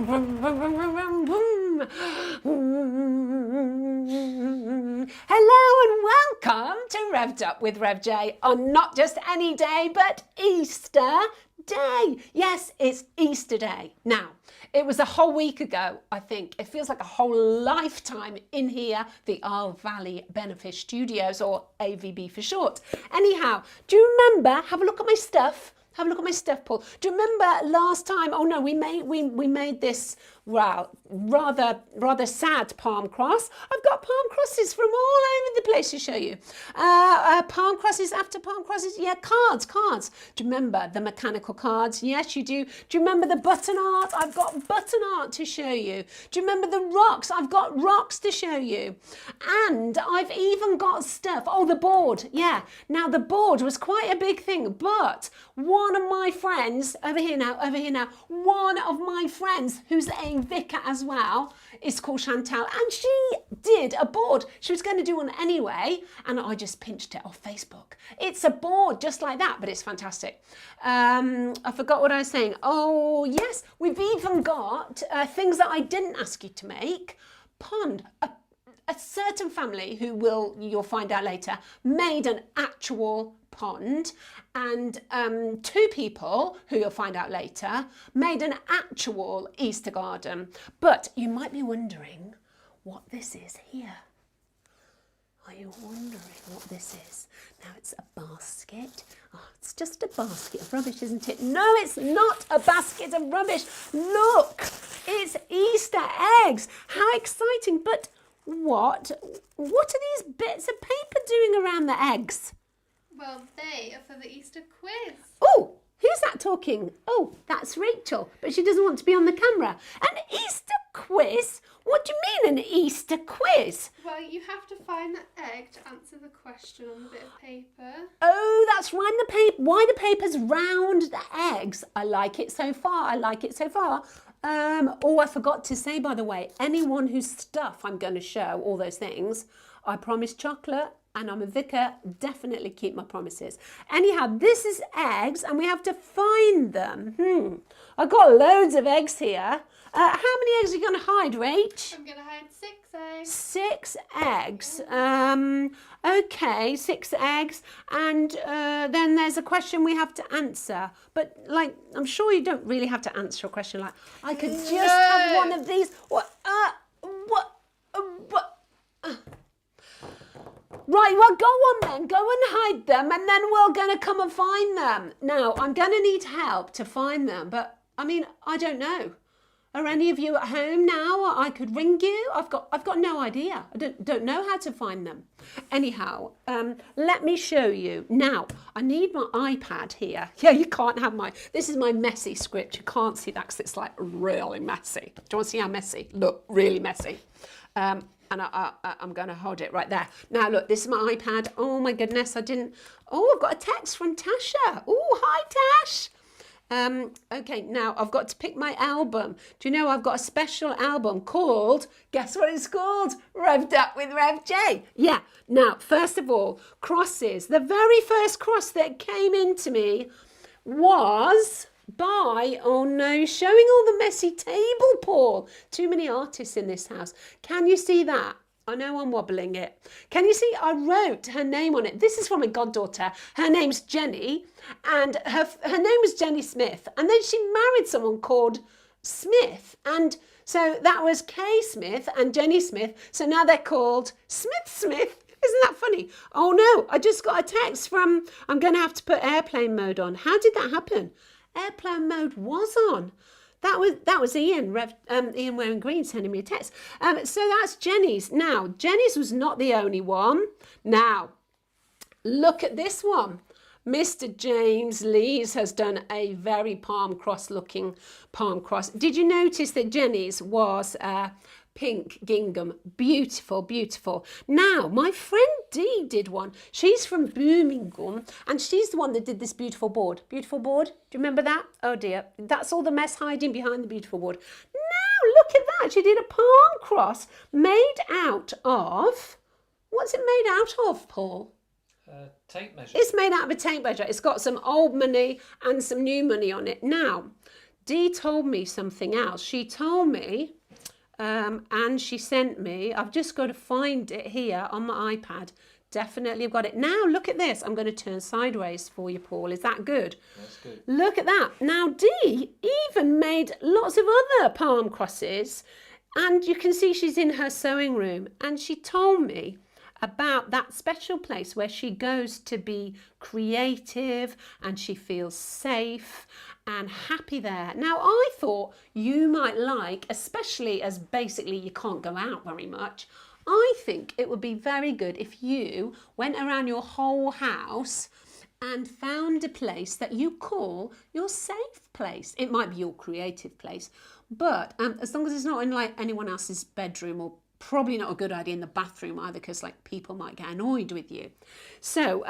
Hello and welcome to Revved Up with Rev J on not just any day, but Easter Day. Yes, it's Easter Day. Now, it was a whole week ago, I think. It feels like a whole lifetime in here, the Isle Valley Benefice Studios, or AVB for short. Anyhow, do you remember, have a look at my stuff. Have a look at my stuff, Paul. Do you remember last time? Oh no, we made this, well, rather sad palm cross. I've got palm crosses from all over the place to show you. Palm crosses after palm crosses. Yeah, cards. Do you remember the mechanical cards? Yes, you do. Do you remember the button art? I've got button art to show you. Do you remember the rocks? I've got rocks to show you. And I've even got stuff. Oh, the board. Yeah. Now the board was quite a big thing, but one of my friends, over here now, one of my friends who's a vicar as well, is called Chantal, and she did a board. She was going to do one anyway, and I just pinched it off Facebook. It's a board just like that, but it's fantastic. I forgot what I was saying. Oh, yes, we've even got things that I didn't ask you to make. Pond. A certain family who you'll find out later, made an actual pond, and two people who you'll find out later made an actual Easter garden. But you might be wondering what this is here. Are you wondering what this is? Now it's a basket. Oh, it's just a basket of rubbish, isn't it? No, it's not a basket of rubbish. Look, it's Easter eggs. How exciting. But what are these bits of paper doing around the eggs? Well, they are for the Easter quiz. Oh, who's that talking? Oh, that's Rachel, but she doesn't want to be on the camera. An Easter quiz? What do you mean an Easter quiz? Well, you have to find the egg to answer the question on the bit of paper. Oh, that's right. Why the paper's round the eggs. I like it so far. Oh, I forgot to say, by the way, anyone whose stuff I'm going to show, all those things, I promise chocolate, and I'm a vicar, definitely keep my promises. Anyhow, this is eggs, and we have to find them. I've got loads of eggs here. How many eggs are you going to hide, Rach? I'm going to hide 6 eggs. 6 eggs. Okay, 6 eggs. And then there's a question we have to answer. But, like, I'm sure you don't really have to answer a question like, I could just have one of these. Right, well, go on then. Go and hide them, and then we're going to come and find them. Now, I'm going to need help to find them, but, I mean, I don't know. Are any of you at home now? I could ring you. I've got no idea. I don't know how to find them. Anyhow, let me show you. Now, I need my iPad here. Yeah, you can't have this is my messy script. You can't see that because it's like really messy. Do you want to see how messy? Look, really messy. And I'm going to hold it right there. Now, look, this is my iPad. Oh, my goodness, I've got a text from Tasha. Oh, hi, Tash. Okay, now I've got to pick my album. Do you know I've got a special album called, guess what it's called? Revved Up with Rev J. Yeah, now, first of all, crosses. The very first cross that came into me was by, oh no, showing all the messy table, Paul. Too many artists in this house. Can you see that? I know I'm wobbling it. Can you see? I wrote her name on it. This is from my goddaughter. Her name's Jenny, and her name was Jenny Smith. And then she married someone called Smith. And so that was Kay Smith and Jenny Smith. So now they're called Smith. Isn't that funny? Oh no, I just got a text from, I'm going to have to put airplane mode on. How did that happen? Airplane mode was on. That was Ian wearing green sending me a text. So that's Jenny's. Now, Jenny's was not the only one. Now, look at this one. Mr. James Lees has done a very palm cross looking palm cross. Did you notice that Jenny's was pink gingham? Beautiful, beautiful. Now, my friend Dee did one. She's from Birmingham, and she's the one that did this beautiful board. Beautiful board. Do you remember that? Oh dear. That's all the mess hiding behind the beautiful board. Now, look at that. She did a palm cross made out of, what's it made out of, Paul? Tape measure. It's made out of a tape measure. It's got some old money and some new money on it. Now, Dee told me something else. She told me, and she sent me, I've just got to find it here on my iPad. Definitely I've got it. Now look at this. I'm going to turn sideways for you, Paul. Is that good? That's good. Look at that. Now Dee even made lots of other palm crosses, and you can see she's in her sewing room, and she told me about that special place where she goes to be creative and she feels safe and happy there. Now, I thought you might like, especially as basically you can't go out very much, I think it would be very good if you went around your whole house and found a place that you call your safe place. It might be your creative place, but as long as it's not in like anyone else's bedroom, or probably not a good idea in the bathroom either, because like people might get annoyed with you. So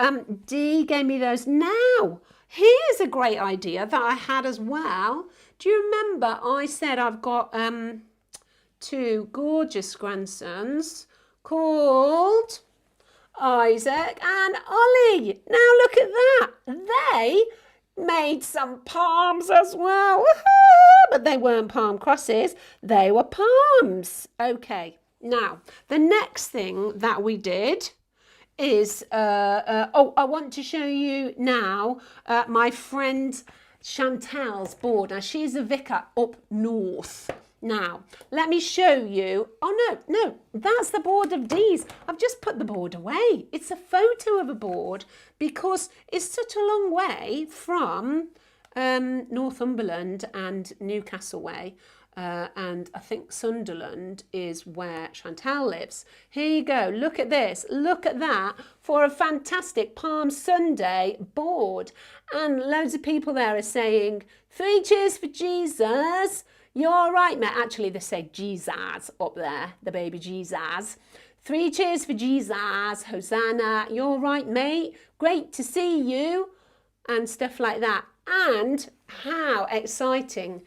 Dee gave me those. Now here's a great idea that I had as well. Do you remember I said I've got two gorgeous grandsons called Isaac and Ollie? Now look at that. They made some palms as well. But they weren't palm crosses, they were palms. Okay. Now, the next thing that we did is, I want to show you now my friend Chantal's board. Now, she's a vicar up north. Now, let me show you. Oh, no, that's the board of Dee's. I've just put the board away. It's a photo of a board because it's such a long way from Northumberland and Newcastle way. And I think Sunderland is where Chantal lives. Here you go. Look at this. Look at that for a fantastic Palm Sunday board. And loads of people there are saying, 3 cheers for Jesus. You're right, mate. Actually, they say Jesus up there, the baby Jesus. 3 cheers for Jesus. Hosanna. You're right, mate. Great to see you. And stuff like that. And how exciting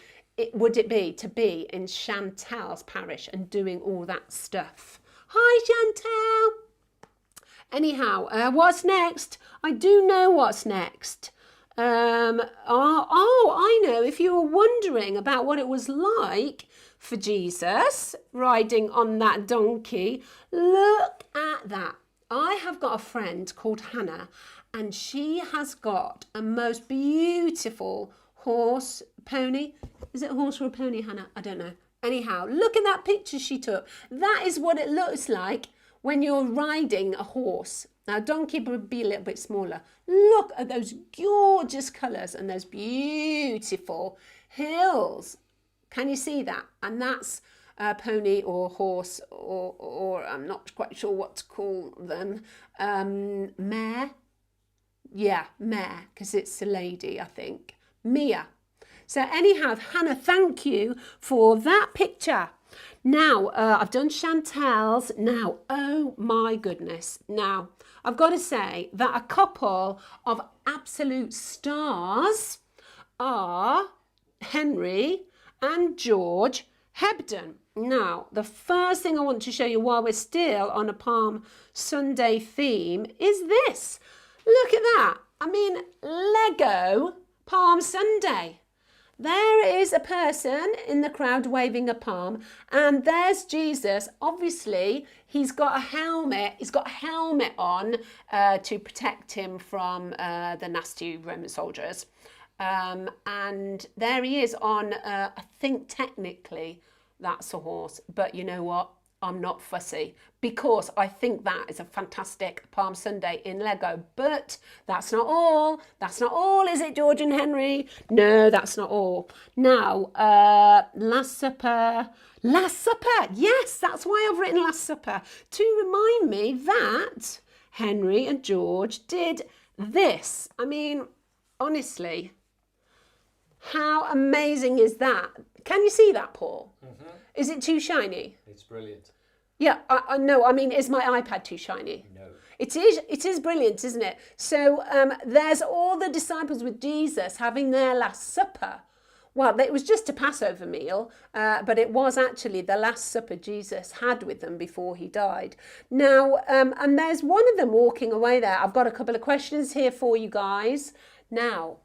would it be to be in Chantal's parish and doing all that stuff? Hi, Chantal. Anyhow, what's next? I do know what's next. I know. If you were wondering about what it was like for Jesus riding on that donkey, look at that. I have got a friend called Hannah, and she has got a most beautiful horse, pony. Is it a horse or a pony, Hannah? I don't know. Anyhow, look at that picture she took. That is what it looks like when you're riding a horse. Now, donkey would be a little bit smaller. Look at those gorgeous colours and those beautiful hills. Can you see that? And that's a pony or horse, or I'm not quite sure what to call them. Mare? Yeah, mare, because it's a lady, I think. Mia. So anyhow, Hannah, thank you for that picture. Now, I've done Chantal's. Now, oh my goodness. Now, I've got to say that a couple of absolute stars are Henry and George Hebden. Now, the first thing I want to show you while we're still on a Palm Sunday theme is this. Look at that. I mean, Lego Palm Sunday. There is a person in the crowd waving a palm, and there's Jesus. Obviously, he's got a helmet. He's got a helmet on to protect him from the nasty Roman soldiers. And there he is on, I think technically that's a horse, but you know what? I'm not fussy, because I think that is a fantastic Palm Sunday in Lego. But that's not all. That's not all, is it, George and Henry? No, that's not all. Now, Last Supper. Last Supper. Yes, that's why I've written Last Supper. To remind me that Henry and George did this. I mean, honestly, how amazing is that? Can you see that, Paul? Mm-hmm. Is it too shiny? It's brilliant. Yeah, I know. I mean, is my iPad too shiny? No. It is brilliant, isn't it? So there's all the disciples with Jesus having their Last Supper. Well, it was just a Passover meal, but it was actually the Last Supper Jesus had with them before he died. Now, and there's one of them walking away there. I've got a couple of questions here for you guys. Now,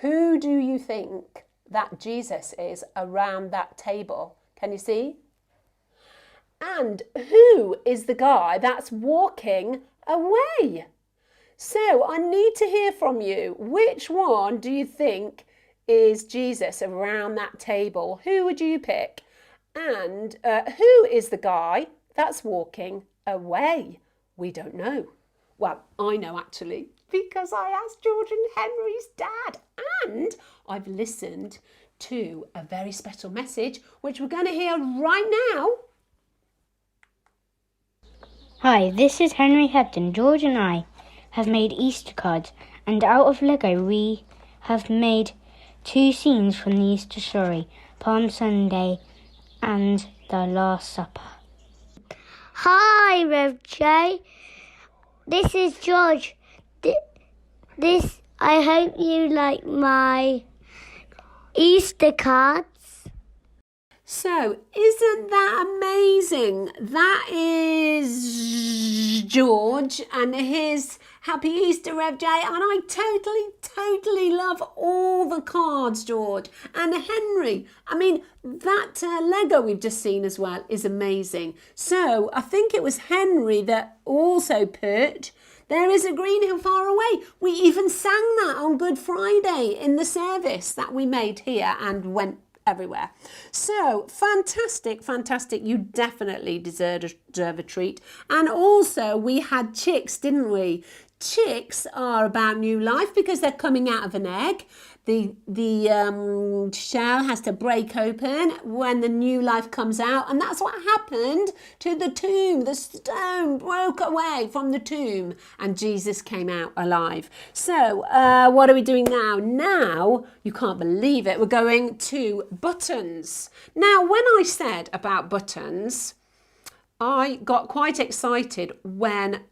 who do you think that Jesus is around that table. Can you see? And who is the guy that's walking away? So I need to hear from you. Which one do you think is Jesus around that table? Who would you pick? And who is the guy that's walking away? We don't know. Well, I know actually, because I asked George and Henry's dad, and I've listened to a very special message, which we're going to hear right now. Hi, this is Henry Hebden. George and I have made Easter cards, and out of Lego we have made 2 scenes from the Easter story, Palm Sunday and the Last Supper. Hi, Rev J. This is George. I hope you like my Easter cards. So, isn't that amazing? That is George and his Happy Easter, Rev J. And I totally love all the cards, George. And Henry, I mean, that Lego we've just seen as well is amazing. So, I think it was Henry that also put, there is a green hill far away. We even sang that on Good Friday in the service that we made here and went everywhere. So fantastic. You definitely deserve a treat. And also we had chicks, didn't we? Chicks are about new life because they're coming out of an egg. The shell has to break open when the new life comes out, and that's what happened to the tomb. The stone broke away from the tomb and Jesus came out alive. So what are we doing now? Now, you can't believe it, we're going to buttons. Now, when I said about buttons, I got quite excited when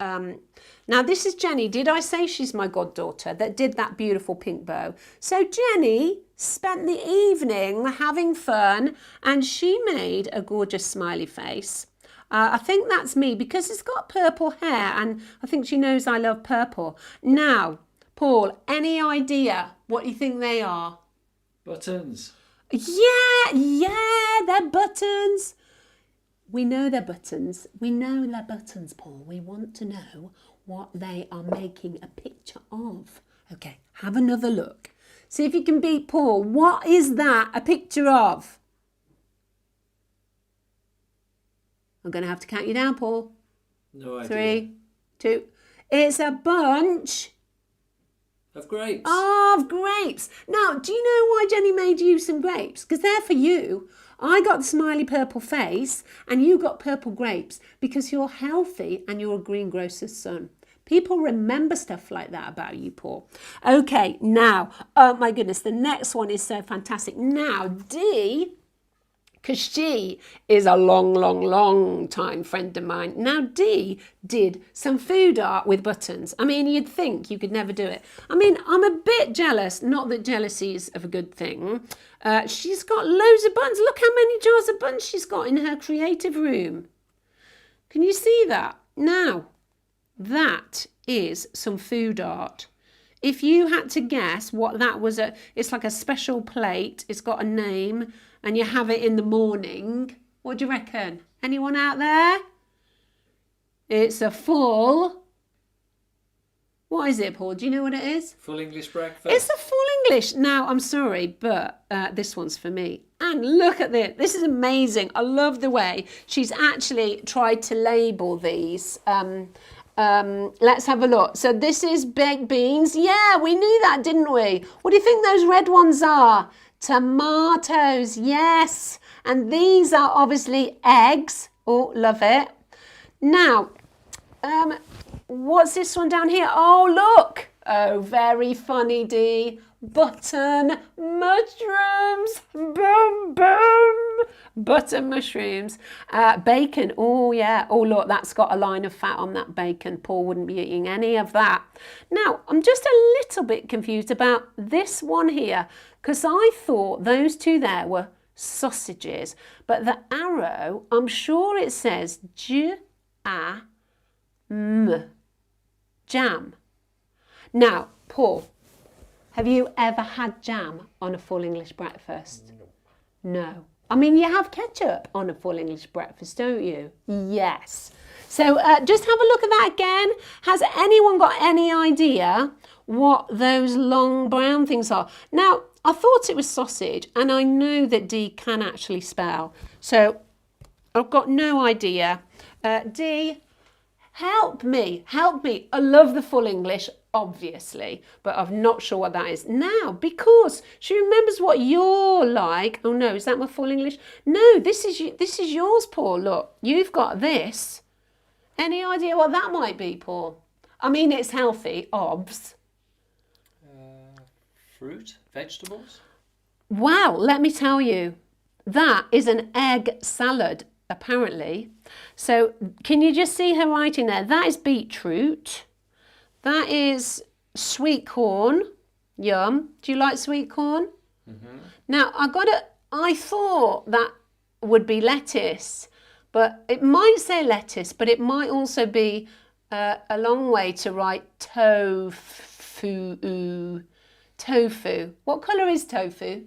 now this is Jenny. Did I say she's my goddaughter that did that beautiful pink bow? So Jenny spent the evening having fun and she made a gorgeous smiley face. I think that's me because it's got purple hair and I think she knows I love purple. Now, Paul, any idea what you think they are? Buttons. Yeah, they're buttons. We know they're buttons. We know they're buttons, Paul. We want to know what they are making a picture of. Okay, have another look. See if you can beat Paul. What is that a picture of? I'm going to have to count you down, Paul. No idea. 3, 2. It's a bunch of grapes. Of grapes. Now, do you know why Jenny made you some grapes? Because they're for you. I got the smiley purple face and you got purple grapes because you're healthy and you're a greengrocer's son. People remember stuff like that about you, Paul. Okay, now, oh my goodness, the next one is so fantastic. Now, Dee, because she is a long time friend of mine. Now, Dee did some food art with buttons. I mean, you'd think you could never do it. I mean, I'm a bit jealous. Not that jealousy is of a good thing. She's got loads of buttons. Look how many jars of buttons she's got in her creative room. Can you see that? Now, that is some food art. If you had to guess what that was, it's like a special plate. It's got a name and you have it in the morning. What do you reckon? Anyone out there? It's a full... What is it, Paul? Do you know what it is? Full English breakfast. It's a full English. Now, I'm sorry, but this one's for me. And look at this. This is amazing. I love the way she's actually tried to label these. Let's have a look. So this is baked beans. Yeah, we knew that, didn't we? What do you think those red ones are? Tomatoes, yes. And these are obviously eggs. Oh, love it. Now, what's this one down here? Oh, look. Oh, very funny, Dee. Button mushrooms. Boom, boom. Button mushrooms. Bacon. Oh, yeah. Oh, look, that's got a line of fat on that bacon. Paul wouldn't be eating any of that. Now, I'm just a little bit confused about this one here because I thought those two there were sausages. But the arrow, I'm sure it says jam. Now, Paul, Have you ever had jam on a full English breakfast? No. I mean, you have ketchup on a full English breakfast, don't you? Yes. So just have a look at that again. Has anyone got any idea what those long brown things are? Now, I thought it was sausage, and I know that D can actually spell. So I've got no idea. D, help me. I love the full English, obviously, but I'm not sure what that is. Now, because she remembers what you're like. Oh no, is that my full English? No, this is yours, Paul. Look, you've got this. Any idea what that might be, Paul? I mean, it's healthy, obvs. Fruit, vegetables. Wow, let me tell you, that is an egg salad, apparently. So can you just see her writing there? That is beetroot. That is sweet corn. Yum. Do you like sweet corn? Mm-hmm. Now, I thought that would be lettuce, but it might say lettuce, but it might also be a long way to write tofu. Tofu. What colour is tofu?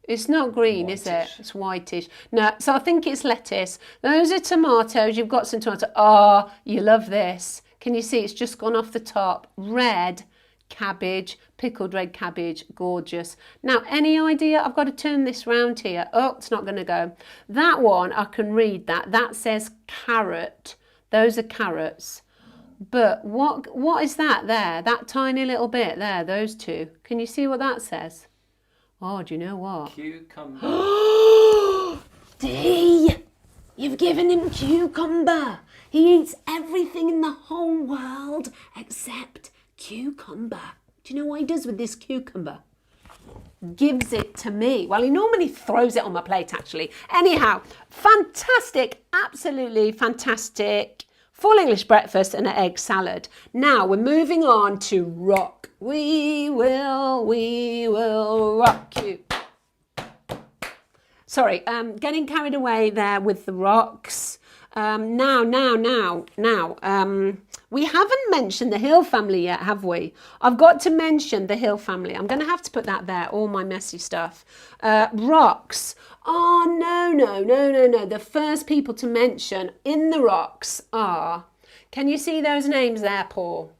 It's not green, whitish. Is it? It's whitish. No, so I think it's lettuce. Those are tomatoes. You've got some tomato. Oh, you love this. Can you see it's just gone off the top? Red cabbage, pickled red cabbage, gorgeous. Now, any idea? I've got to turn this round here. Oh, it's not going to go. That one, I can read that. That says carrot. Those are carrots. But what is that there? That tiny little bit there, those two. Can you see what that says? Oh, do you know what? Cucumber. D, you've given him cucumber. He eats everything in the whole world except cucumber. Do you know what he does with this cucumber? Gives it to me. Well, he normally throws it on my plate, actually. Anyhow, fantastic, absolutely fantastic full English breakfast and an egg salad. Now we're moving on to rock. We will rock you. Sorry, getting carried away there with the rocks. Now, we haven't mentioned the Hill family yet, have we? I've got to mention the Hill family. I'm going to have to put that there, all my messy stuff. Rocks. Oh, no. The first people to mention in the rocks are, can you see those names there, Paul?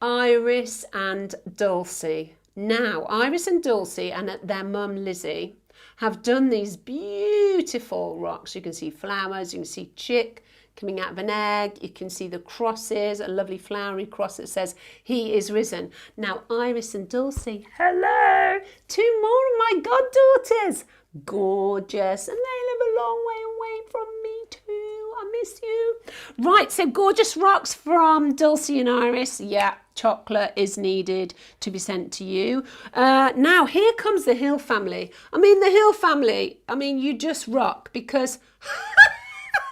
Iris and Dulcie. Now, Iris and Dulcie and their mum, Lizzie, have done these beautiful rocks. You can see flowers, you can see chick coming out of an egg, you can see the crosses, a lovely flowery cross that says, he is risen. Now, Iris and Dulcie, hello, two more of my goddaughters. Gorgeous, and they live a long way away from me too. I miss you. Right, so gorgeous rocks from Dulcie and Iris. Yeah, chocolate is needed to be sent to you. Now, here comes the Hill family. The Hill family, you just rock because...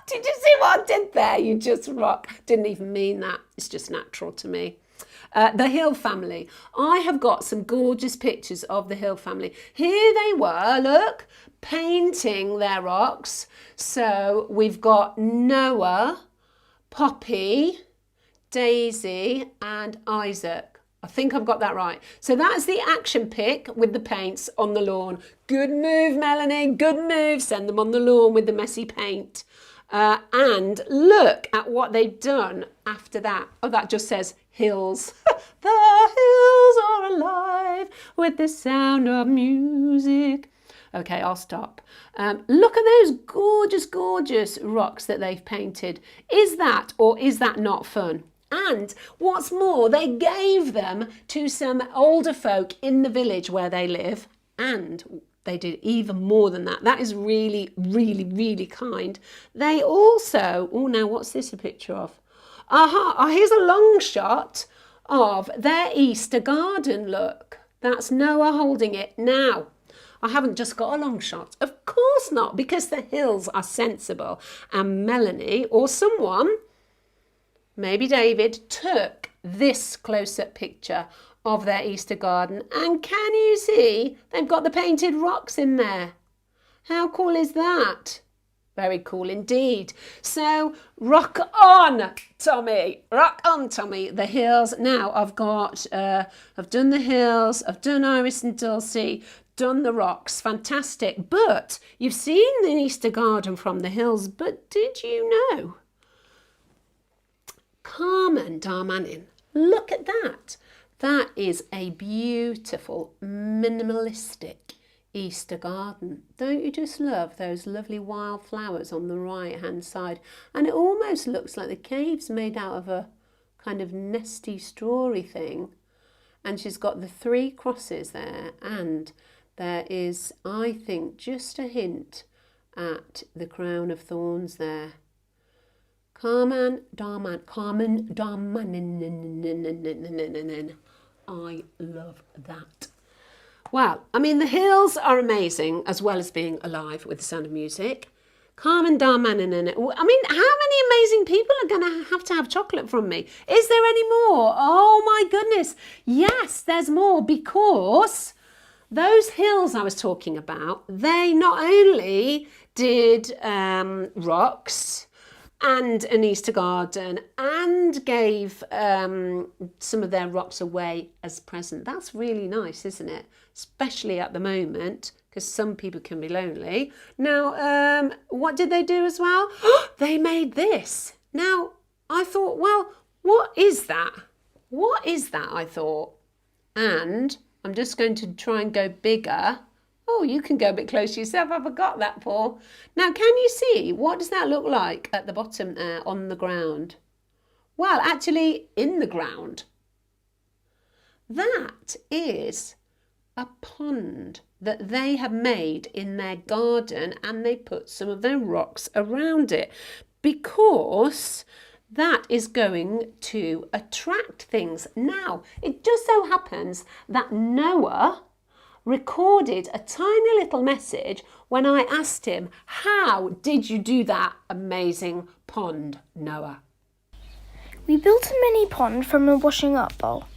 Did you see what I did there? You just rock. Didn't even mean that. It's just natural to me. The Hill family. I have got some gorgeous pictures of the Hill family. Here they were, look, painting their rocks. So we've got Noah, Poppy, Daisy and Isaac. I think I've got that right. So that's the action pic with the paints on the lawn. Good move, Melanie, good move. Send them on the lawn with the messy paint. And look at what they've done after that. Oh, that just says hills. The hills are alive with the sound of music. Okay, I'll stop. Look at those gorgeous, gorgeous rocks that they've painted. Is that or is that not fun? And what's more, they gave them to some older folk in the village where they live, and they did even more than that. That is really, really, really kind. They also, oh, now what's this a picture of? Here's a long shot of their Easter garden, look. That's Noah holding it. Now, I haven't just got a long shot. Of course not, because the hills are sensible. And Melanie, or someone, maybe David, took this close-up picture of their Easter garden. And can you see they've got the painted rocks in there? How cool is that? Very cool indeed. So rock on, Tommy. Rock on, Tommy. The hills. Now I've done the hills. I've done Iris and Dulcie. Done the rocks. Fantastic. But you've seen the Easter garden from the hills. But did you know? Carmen Darmanin. Look at that. That is a beautiful, minimalistic Easter garden. Don't you just love those lovely wild flowers on the right hand side? And it almost looks like the cave's made out of a kind of nesty strawy thing. And she's got the 3 crosses there, and there is, I think, just a hint at the crown of thorns there. Carmen Darmanin. I love that. Well, I mean, the hills are amazing, as well as being alive with the sound of music. Carmen Darmanin in it. I mean, how many amazing people are going to have chocolate from me? Is there any more? Oh, my goodness. Yes, there's more, because those hills I was talking about, they not only did rocks and an Easter garden, and gave some of their rocks away as present. That's really nice, isn't it? Especially at the moment, because some people can be lonely. Now, what did they do as well? They made this. Now, I thought, well, what is that? What is that, I thought? And I'm just going to try and go bigger. Oh, you can go a bit closer yourself. I forgot that, Paul. Now, can you see? What does that look like at the bottom there on the ground? Well, actually, in the ground. That is a pond that they have made in their garden, and they put some of their rocks around it because that is going to attract things. Now, it just so happens that Noah recorded a tiny little message when I asked him, how did you do that amazing pond, Noah? We built a mini pond from a washing up bowl.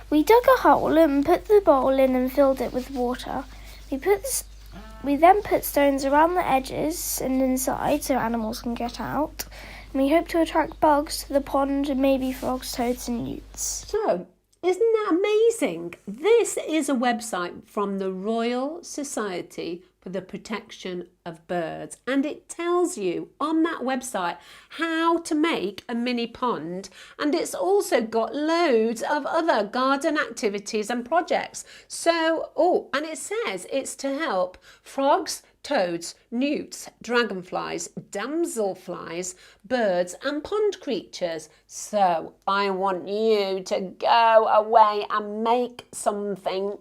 We dug a hole and put the bowl in and filled it with water. We then put stones around the edges and inside so animals can get out. And we hope to attract bugs to the pond and maybe frogs, toads and newts. So, isn't that amazing? This is a website from the Royal Society for the Protection of Birds, and it tells you on that website how to make a mini pond, and it's also got loads of other garden activities and projects. So, and it says it's to help frogs, toads, newts, dragonflies, damselflies, birds and pond creatures. So I want you to go away and make something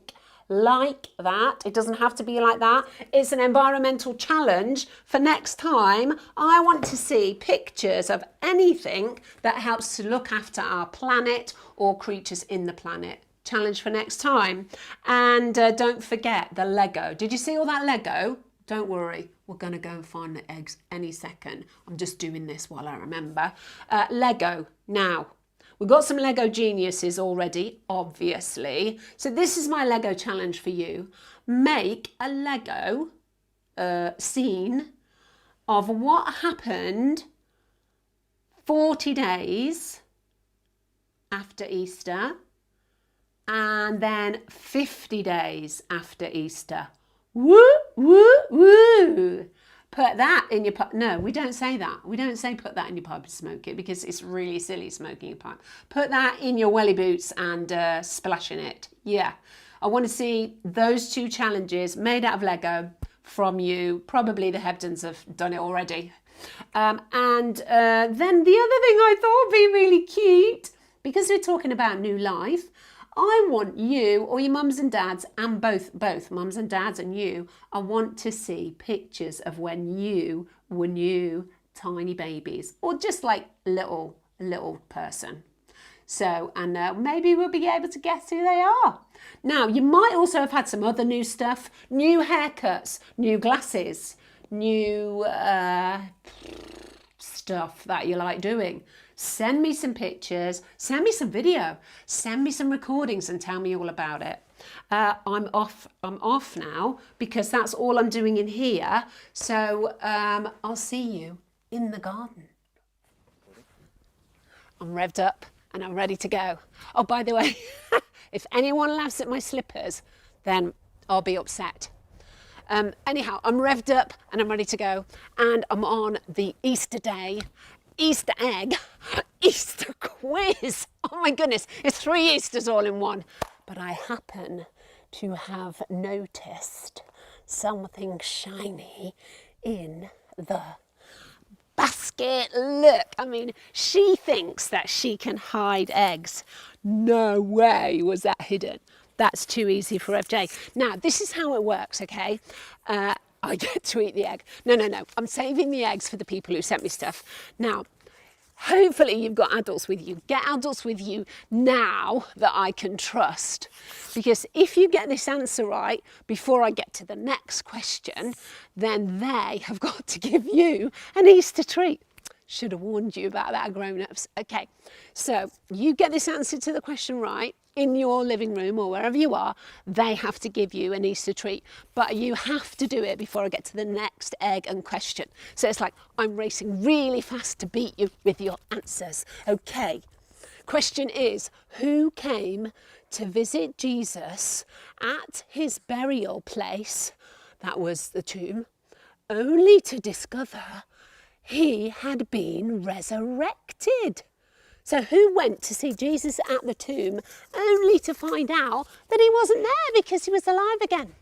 like that. It doesn't have to be like that. It's an environmental challenge for next time. I want to see pictures of anything that helps to look after our planet or creatures in the planet. Challenge for next time. And don't forget the Lego. Did you see all that Lego? Don't worry, we're going to go and find the eggs any second. I'm just doing this while I remember. Lego. Now, we've got some Lego geniuses already, obviously. So this is my Lego challenge for you. Make a Lego scene of what happened 40 days after Easter and then 50 days after Easter. Woo, woo, woo. Put that in your pipe. No, we don't say that. We don't say put that in your pipe and smoke it, because it's really silly smoking a pipe. Put that in your welly boots and splash in it. Yeah. I want to see those 2 challenges made out of Lego from you. Probably the Hebdens have done it already. Then the other thing I thought would be really cute, because we're talking about new life, I want you, or your mums and dads, and both mums and dads and you, I want to see pictures of when you were new, tiny babies, or just like little person. So, and maybe we'll be able to guess who they are. Now, you might also have had some other new stuff, new haircuts, new glasses, new stuff that you like doing. Send me some pictures, send me some video, send me some recordings and tell me all about it. I'm off now because that's all I'm doing in here. So I'll see you in the garden. I'm revved up and I'm ready to go. Oh, by the way, if anyone laughs at my slippers, then I'll be upset. Anyhow, I'm revved up and I'm ready to go, and I'm on the Easter day, Easter egg, Easter quiz. Oh my goodness, it's 3 Easters all in one. But I happen to have noticed something shiny in the basket. Look, I mean, she thinks that she can hide eggs. No way was that hidden. That's too easy for Rev J. Now, this is how it works, okay? I get to eat the egg. No. I'm saving the eggs for the people who sent me stuff. Now, hopefully you've got adults with you. Get adults with you now that I can trust. Because if you get this answer right before I get to the next question, then they have got to give you an Easter treat. Should have warned you about that, grown-ups. Okay, so you get this answer to the question right in your living room or wherever you are, they have to give you an Easter treat. But you have to do it before I get to the next egg and question. So it's like I'm racing really fast to beat you with your answers. Okay, question is, who came to visit Jesus at his burial place, that was the tomb, only to discover he had been resurrected? So who went to see Jesus at the tomb only to find out that he wasn't there because he was alive again?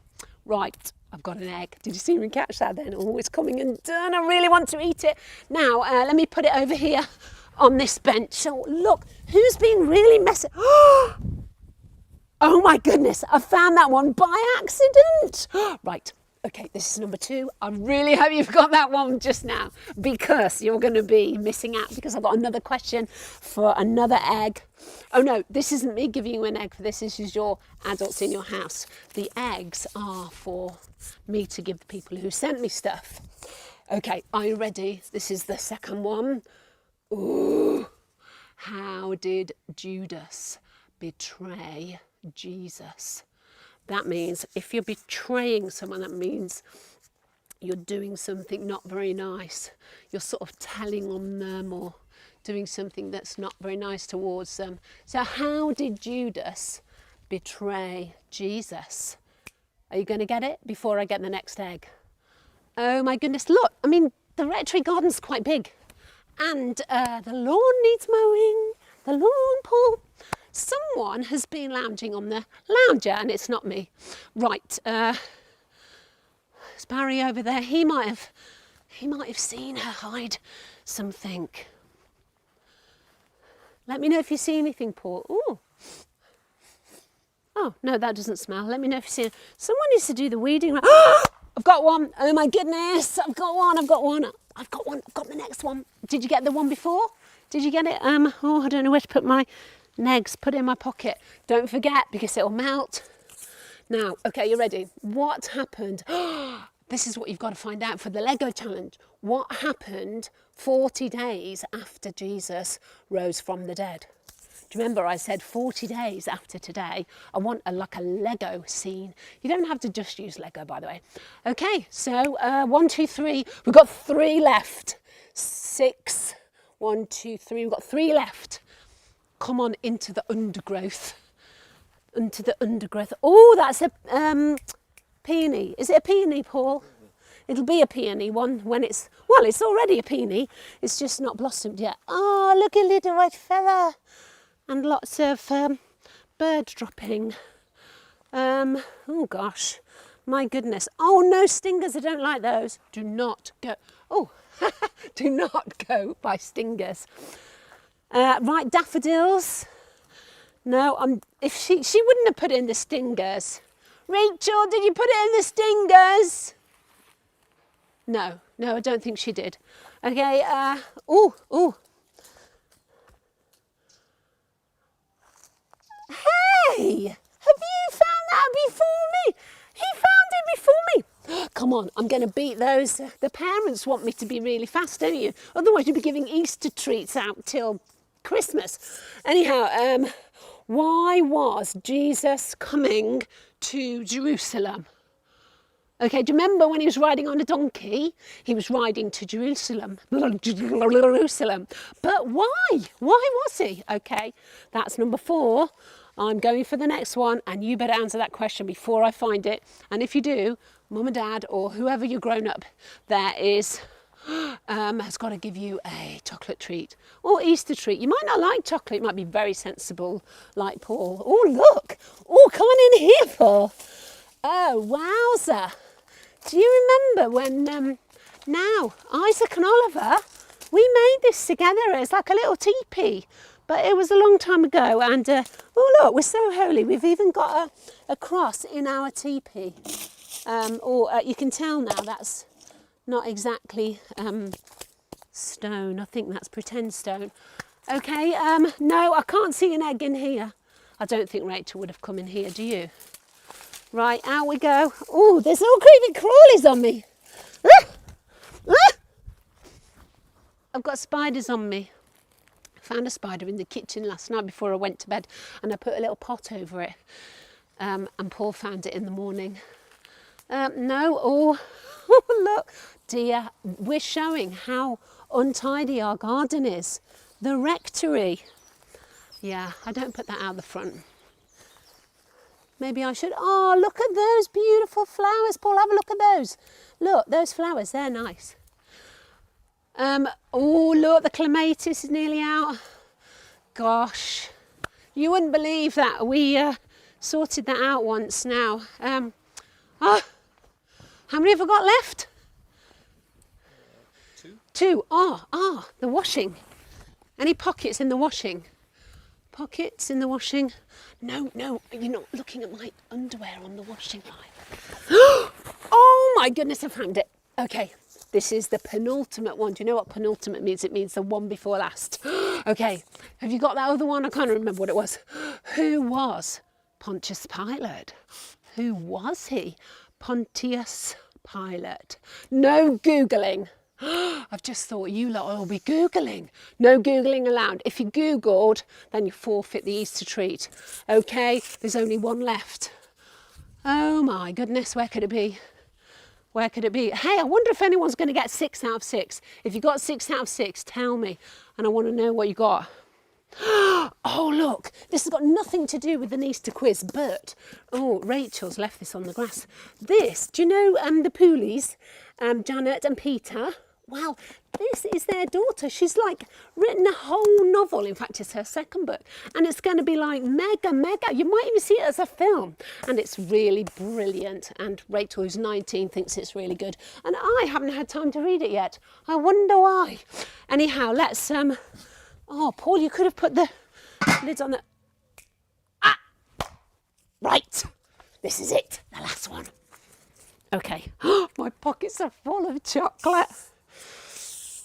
Right, I've got an egg. Did you see me catch that then? Oh, it's coming undone. I really want to eat it. Now, let me put it over here on this bench. So look, who's been really messy? Oh my goodness, I found that one by accident. Right. Okay, this is number 2. I really hope you've got that one just now, because you're going to be missing out, because I've got another question for another egg. Oh no, this isn't me giving you an egg for this. This is your adults in your house. The eggs are for me to give the people who sent me stuff. Okay, are you ready? This is the second one. Ooh, how did Judas betray Jesus? That means if you're betraying someone, that means you're doing something not very nice. You're sort of telling on them or doing something that's not very nice towards them. So how did Judas betray Jesus? Are you going to get it before I get the next egg? Oh my goodness, look, I mean, the rectory garden's quite big. And the lawn needs mowing, the lawn pool. Someone has been lounging on the lounger, and it's not me. Right, it's Barry over there. He might have seen her hide something. Let me know if you see anything, Paul. Ooh. Oh no, that doesn't smell. Let me know if you see it. Someone needs to do the weeding. I've got one. Oh my goodness, I've got one. I've got the next one. Did you get the one before? Did you get it? Oh, I don't know where to put my negs. Put it in my pocket. Don't forget, because it'll melt. Now, okay, you ready? What happened? This is what you've got to find out for the Lego challenge. What happened 40 days after Jesus rose from the dead? Do you remember I said 40 days after today? I want like a Lego scene. You don't have to just use Lego, by the way. Okay, so 1, 2, 3. We've got 3 left. 6. 1, 2, 3. We've got 3 left. Come on into the undergrowth. Into the undergrowth. Oh, that's a peony. Is it a peony, Paul? It'll be a peony one when it's, well, it's already a peony. It's just not blossomed yet. Oh, look, a little white feather. And lots of bird dropping. Oh gosh, my goodness. Oh, no stingers, I don't like those. Do not go. Oh, do not go by stingers. Right, daffodils. No, if she wouldn't have put in the stingers. Rachel, did you put it in the stingers? No, I don't think she did. Okay, oh. Hey, have you found that before me? He found it before me. Come on, I'm going to beat those. The parents want me to be really fast, don't you? Otherwise you'll be giving Easter treats out till Christmas. Anyhow, Why was Jesus coming to Jerusalem? Okay, do you remember when he was riding on a donkey? He was riding to Jerusalem. Jerusalem. But why? Why was he? Okay, that's number 4. I'm going for the next one, and you better answer that question before I find it. And if you do, Mum and Dad or whoever you're grown up there is has got to give you a chocolate treat or Easter treat. You might not like chocolate, it might be very sensible like Paul. Oh, look. Oh, come on in here, Paul. Oh, wowzer. Do you remember when, now, Isaac and Oliver, we made this together as like a little teepee, but it was a long time ago, and, oh look, we're so holy, we've even got a cross in our teepee. You can tell now that's not exactly stone, I think that's pretend stone. Okay, no, I can't see an egg in here. I don't think Rachel would have come in here, do you? Right, out we go. Oh, there's all creepy crawlies on me. Ah! Ah! I've got spiders on me. I found a spider in the kitchen last night before I went to bed, and I put a little pot over it. And Paul found it in the morning. No, oh, look, dear, we're showing how untidy our garden is. The rectory. Yeah, I don't put that out the front. Maybe I should. Oh, look at those beautiful flowers, Paul. Have a look at those. Look, those flowers, they're nice. Oh, look, the clematis is nearly out. Gosh, you wouldn't believe that. We sorted that out once now. How many have I got left? 2. 2. The washing. Any pockets in the washing? Pockets in the washing? No, you're not looking at my underwear on the washing line. Oh my goodness, I found it. Okay, this is the penultimate one. Do you know what penultimate means? It means the one before last. Okay, have you got that other one? I can't remember what it was. Who was Pontius Pilate? Who was he? Pontius Pilate. No Googling. I've just thought you lot will be Googling. No Googling allowed. If you Googled, then you forfeit the Easter treat. Okay, there's only one left. Oh my goodness, where could it be? Where could it be? Hey, I wonder if anyone's going to get 6 out of 6. If you got 6 out of 6, tell me. And I want to know what you got. Oh, look, this has got nothing to do with an Easter quiz, but, oh, Rachel's left this on the grass. This, do you know the Poolies, Janet and Peter? Wow, this is their daughter. She's like written a whole novel. In fact, it's her second book. And it's going to be like mega. You might even see it as a film. And it's really brilliant. And Rachel, who's 19, thinks it's really good. And I haven't had time to read it yet. I wonder why. Anyhow, let's... Oh, Paul, you could have put the lids on the... Ah! Right. This is it. The last one. Okay. My pockets are full of chocolate.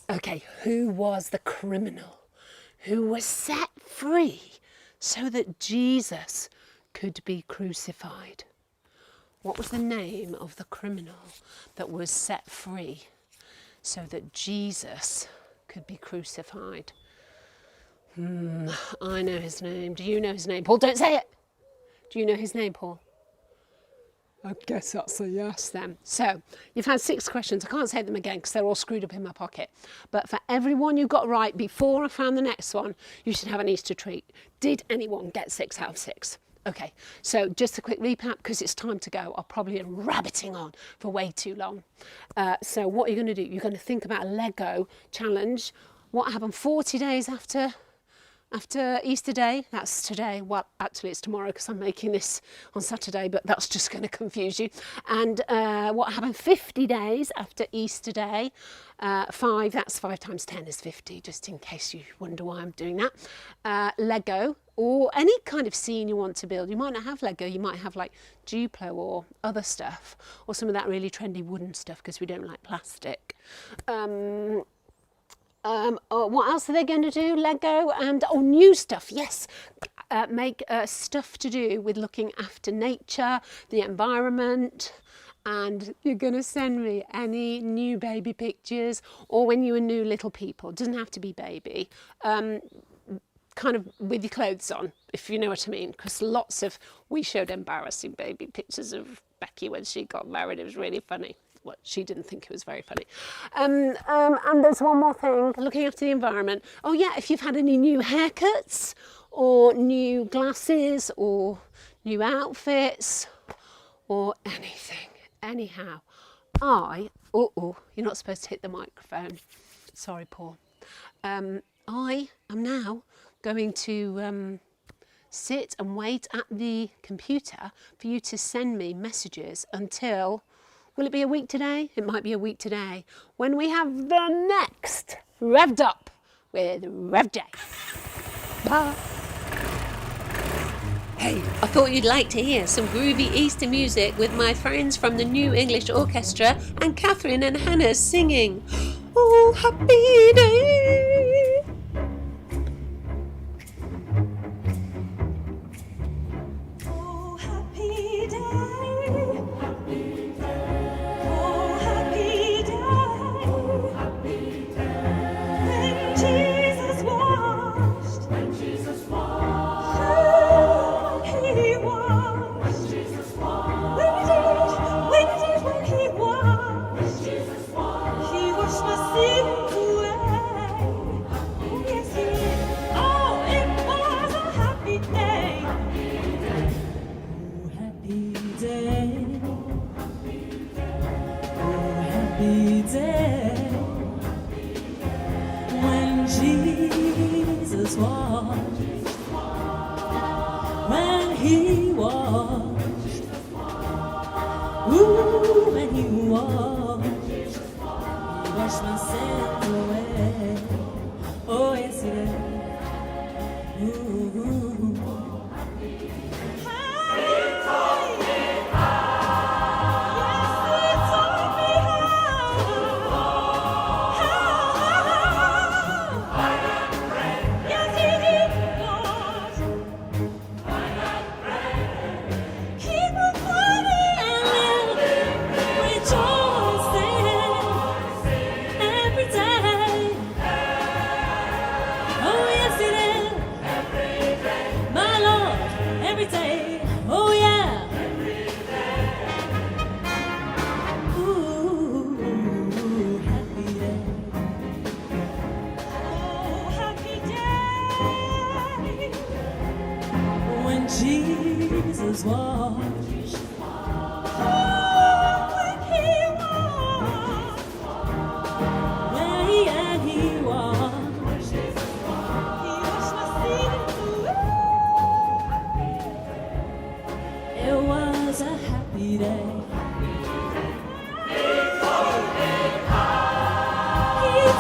Okay, who was the criminal who was set free so that Jesus could be crucified? What was the name of the criminal that was set free so that Jesus could be crucified? I know his name. Do you know his name? Paul, don't say it. Do you know his name, Paul? I guess that's a yes then. So, you've had 6 questions. I can't say them again because they're all screwed up in my pocket. But for everyone you got right before I found the next one, you should have an Easter treat. Did anyone get 6 out of 6? Okay, so just a quick recap because it's time to go. I'll probably be rabbiting on for way too long. So what are you going to do? You're going to think about a Lego challenge. What happened 40 days after Easter Day? That's today. Well, actually it's tomorrow because I'm making this on Saturday, but that's just going to confuse you. And what happened 50 days after Easter Day? 5, that's 5 times 10 is 50, just in case you wonder why I'm doing that. Lego, or any kind of scene you want to build. You might not have Lego, you might have like Duplo or other stuff, or some of that really trendy wooden stuff because we don't like plastic. What else are they going to do? Lego and new stuff. Yes, make stuff to do with looking after nature, the environment, and you're going to send me any new baby pictures or when you were new little people. It doesn't have to be baby. kind of with your clothes on, if you know what I mean, because we showed embarrassing baby pictures of Becky when she got married. It was really funny. Well, she didn't think it was very funny. And there's one more thing, looking after the environment. Oh yeah, if you've had any new haircuts or new glasses or new outfits or anything. Anyhow, you're not supposed to hit the microphone. Sorry, Paul. I am now going to sit and wait at the computer for you to send me messages until, will it be a week today? It might be a week today, when we have the next Revved Up with Rev J. Bye. Hey, I thought you'd like to hear some groovy Easter music with my friends from the New English Orchestra and Catherine and Hannah singing Oh Happy Day. Oh happy day. Oh happy day. When Jesus washed. When he washed, ooh, when he washed my sins away. Oh yes he did. Ooh. Jesus washed. When he washed. He washed my sins away. It was a happy day. He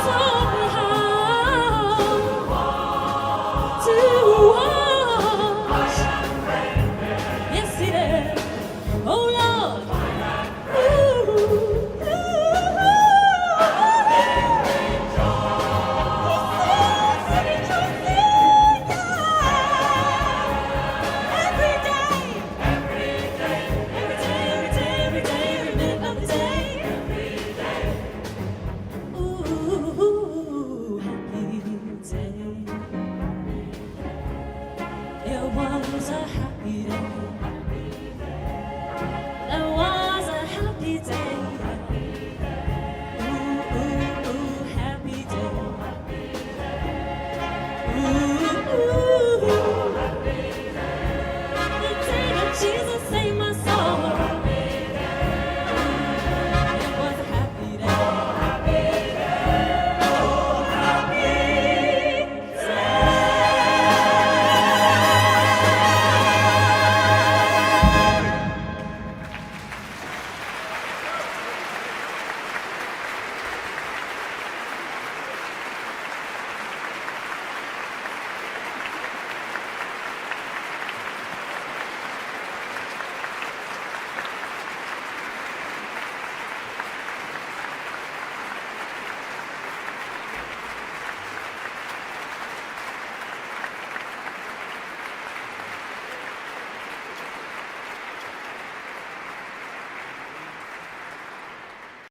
taught me how to walk. It was a